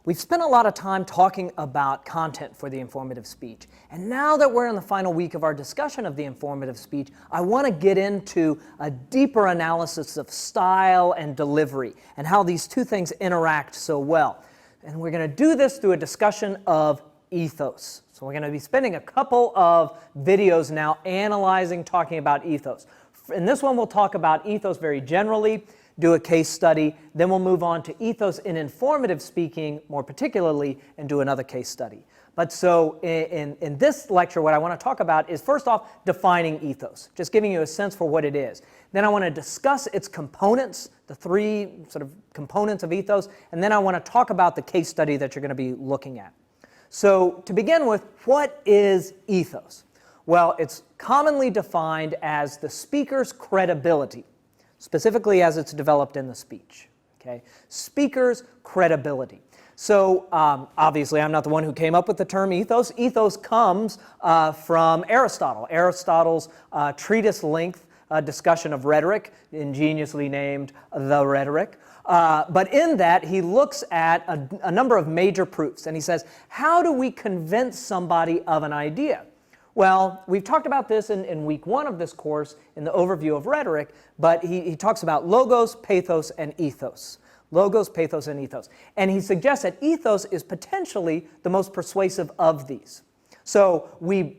We've spent a lot of time talking about content for the informative speech, and now that we're in the final week of our discussion of the informative speech, I want to get into a deeper analysis of style and delivery and how these two things interact so well. And we're going to do this through a discussion of ethos. So we're going to be spending a couple of videos now analyzing, talking about ethos. In this one, we'll talk about ethos very generally, do a case study, then we'll move on to ethos in informative speaking more particularly and do another case study. But so in this lecture, what I want to talk about is first off defining ethos, just giving you a sense for what it is. Then I want to discuss its components, the three sort of components of ethos, and then I want to talk about the case study that you're going to be looking at. So to begin with, what is ethos? Well, it's commonly defined as the speaker's credibility, specifically as it's developed in the speech. Okay? Speaker's credibility. So obviously I'm not the one who came up with the term ethos. Ethos comes from Aristotle. Aristotle's treatise-length discussion of rhetoric, ingeniously named The Rhetoric. But in that, he looks at a number of major proofs, and he says, how do we convince somebody of an idea? Well, we've talked about this in week 1 of this course in the overview of rhetoric, but he talks about logos, pathos, and ethos. Logos, pathos, and ethos. And he suggests that ethos is potentially the most persuasive of these. So we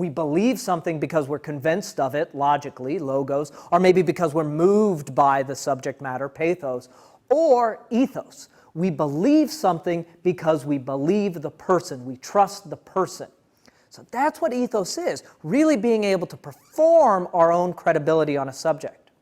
believe something because we're convinced of it, logically, logos, or maybe because we're moved by the subject matter, pathos, or ethos. We believe something because we believe the person, we trust the person. So that's what ethos is, really being able to perform our own credibility on a subject.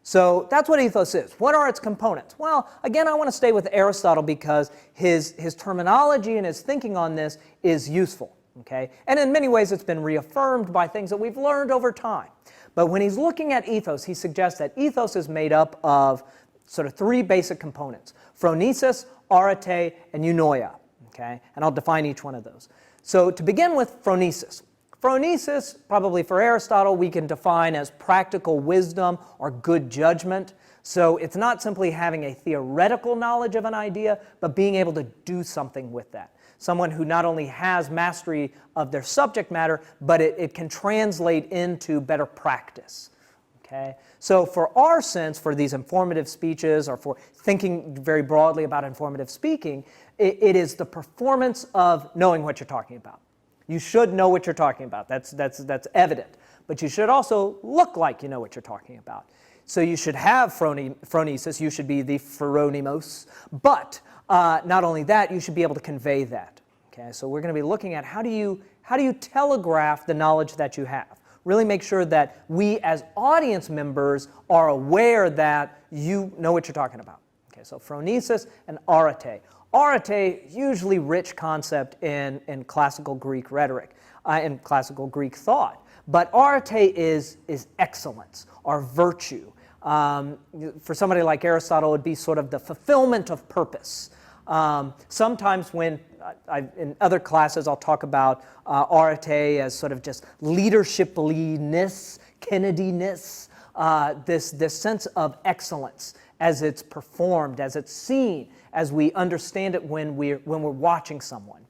So that's what ethos is. What are its components? Well, again, I want to stay with Aristotle because his terminology and his thinking on this is useful. Okay? And in many ways, it's been reaffirmed by things that we've learned over time. But when he's looking at ethos, he suggests that ethos is made up of sort of 3 basic components: phronesis, arete, and eunoia. Okay? And I'll define each one of those. So to begin with, phronesis. Phronesis, probably for Aristotle, we can define as practical wisdom or good judgment. So it's not simply having a theoretical knowledge of an idea, but being able to do something with that. Someone who not only has mastery of their subject matter, but it can translate into better practice. Okay? So for our sense, for these informative speeches, or for thinking very broadly about informative speaking, it is the performance of knowing what you're talking about. You should know what you're talking about. That's evident. But you should also look like you know what you're talking about. So you should have phronesis. You should be the phronimos. But not only that, you should be able to convey that. Okay? So we're going to be looking at how do you telegraph the knowledge that you have. Really make sure that we as audience members are aware that you know what you're talking about. Okay, so phronesis and arete. Arete, hugely rich concept in classical Greek rhetoric, in classical Greek thought. But arete is excellence or virtue. For somebody like Aristotle, it would be sort of the fulfillment of purpose. Sometimes when in other classes, I'll talk about arete as sort of just leadershipliness, Kennedy-ness, this sense of excellence as it's performed, as it's seen, as we understand it when we're watching someone.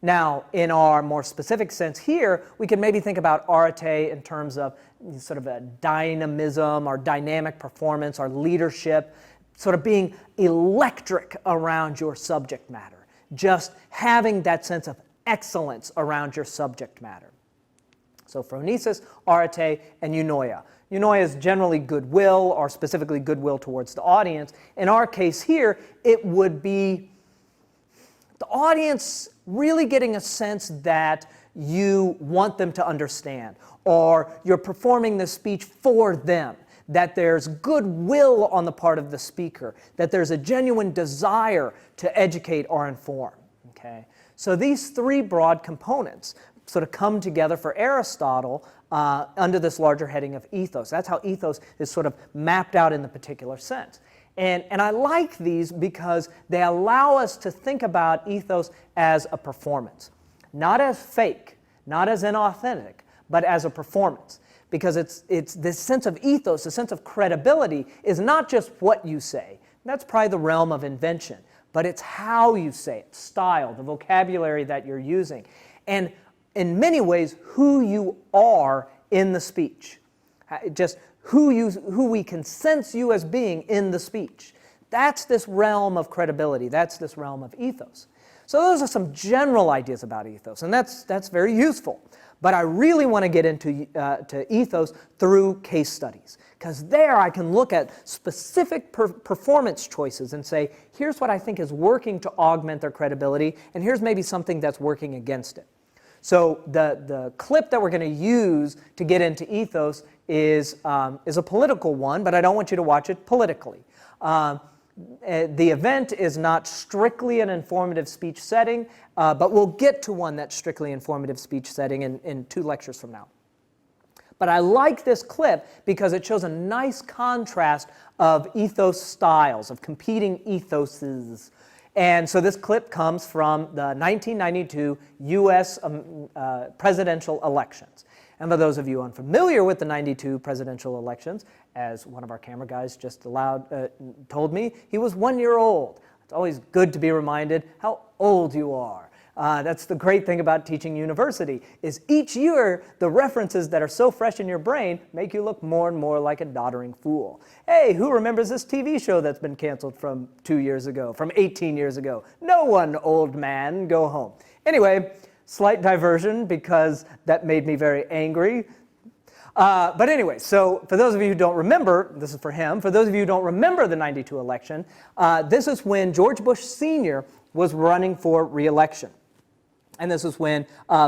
Now, in our more specific sense here, we can maybe think about arete in terms of sort of a dynamism or dynamic performance or leadership, sort of being electric around your subject matter, just having that sense of excellence around your subject matter. So phronesis, arete, and eunoia. Eunoia is generally goodwill, or specifically goodwill towards the audience. In our case here, it would be the audience really getting a sense that you want them to understand, or you're performing the speech for them, that there's goodwill on the part of the speaker, that there's a genuine desire to educate or inform. Okay? So these 3 broad components sort of come together for Aristotle under this larger heading of ethos. That's how ethos is sort of mapped out in the particular sense. And I like these because they allow us to think about ethos as a performance. Not as fake, not as inauthentic, but as a performance. Because it's this sense of ethos, the sense of credibility, is not just what you say. That's probably the realm of invention. but it's how you say it, style, the vocabulary that you're using, and in many ways, who you are in the speech. Just who we can sense you as being in the speech. That's this realm of credibility. That's this realm of ethos. So those are some general ideas about ethos, and that's very useful. But I really want to get into to ethos through case studies, because there I can look at specific performance choices and say, here's what I think is working to augment their credibility, and here's maybe something that's working against it. So the clip that we're going to use to get into ethos is a political one, but I don't want you to watch it politically. The event is not strictly an informative speech setting, but we'll get to one that's strictly informative speech setting in 2 lectures from now. But I like this clip because it shows a nice contrast of ethos styles, of competing ethoses. And so this clip comes from the 1992 U.S. Presidential elections. And for those of you unfamiliar with the 92 presidential elections, as one of our camera guys just told me, he was 1 year old. It's always good to be reminded how old you are. That's the great thing about teaching university, is each year the references that are so fresh in your brain make you look more and more like a doddering fool. Hey, who remembers this TV show that's been canceled from 2 years ago, from 18 years ago? No one, old man, go home. Anyway, slight diversion because that made me very angry. But anyway, so for those of you who don't remember, this is for him, for those of you who don't remember the 92 election, this is when George Bush Sr. was running for re-election. And this is when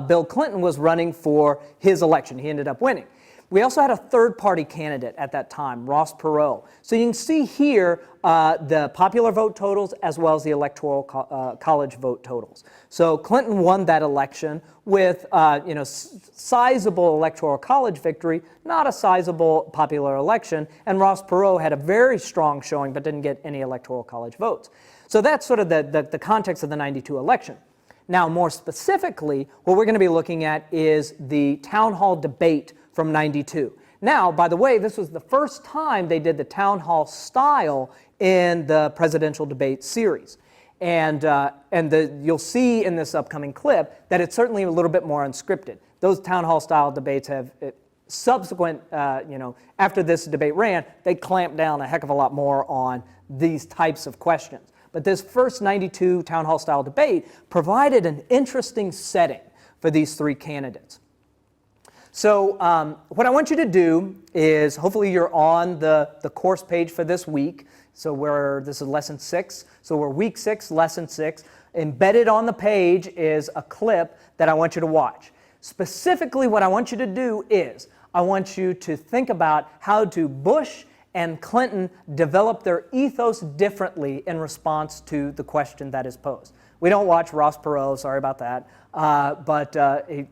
Bill Clinton was running for his election. He ended up winning. We also had a third-party candidate at that time, Ross Perot. So you can see here the popular vote totals as well as the electoral college vote totals. So Clinton won that election with sizable electoral college victory, not a sizable popular election, and Ross Perot had a very strong showing but didn't get any electoral college votes. So that's sort of the context of the 92 election. Now, more specifically, what we're going to be looking at is the town hall debate from 92. Now, by the way, this was the first time they did the town hall style in the presidential debate series. And you'll see in this upcoming clip that it's certainly a little bit more unscripted. Those town hall style debates have subsequent, after this debate ran, they clamped down a heck of a lot more on these types of questions. But this first 92 town hall style debate provided an interesting setting for these 3 candidates. So what I want you to do is, hopefully you're on the course page for this week. So this is lesson 6. So we're week 6, lesson 6. Embedded on the page is a clip that I want you to watch. Specifically, what I want you to do is, I want you to think about how do Bush and Clinton develop their ethos differently in response to the question that is posed. We don't watch Ross Perot, sorry about that, but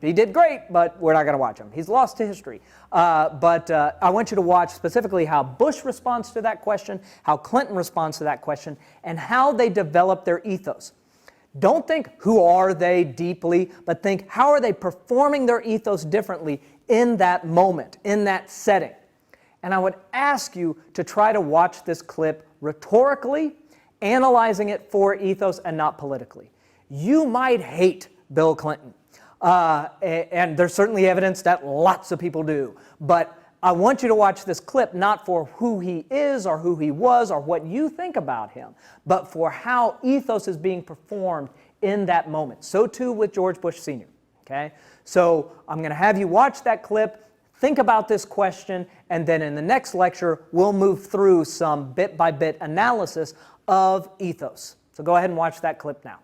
he did great, but we're not going to watch him. He's lost to history. But I want you to watch specifically how Bush responds to that question, how Clinton responds to that question, and how they develop their ethos. Don't think who are they deeply, but think how are they performing their ethos differently in that moment, in that setting. And I would ask you to try to watch this clip rhetorically, analyzing it for ethos and not politically. You might hate Bill Clinton, and there's certainly evidence that lots of people do, but I want you to watch this clip not for who he is or who he was or what you think about him, but for how ethos is being performed in that moment. So too with George Bush Sr., okay? So I'm going to have you watch that clip, think about this question, and then in the next lecture, we'll move through some bit-by-bit analysis of ethos. So go ahead and watch that clip now.